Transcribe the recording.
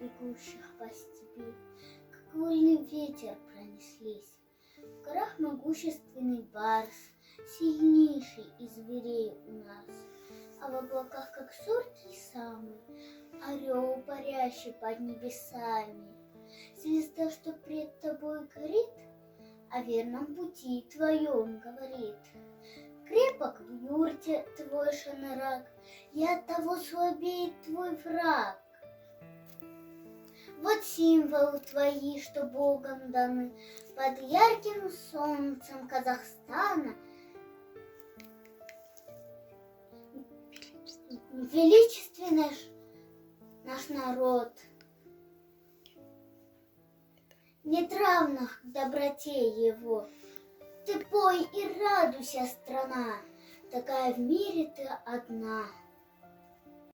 бегущих по степи, как вольный ветер пронеслись. В горах могущественный барс, сильнейший из зверей у нас, а в облаках, как зоркий самый, орел, парящий под небесами. Звезда, что пред тобой горит, о верном пути твоем говорит. Крепок в юрте твой шанарак, и оттого слабеет твой враг. Вот символы твои, что Богом даны, под ярким солнцем Казахстана. Величественный наш народ, нет равных к доброте его. Ты пой и радуйся, страна, такая в мире ты одна.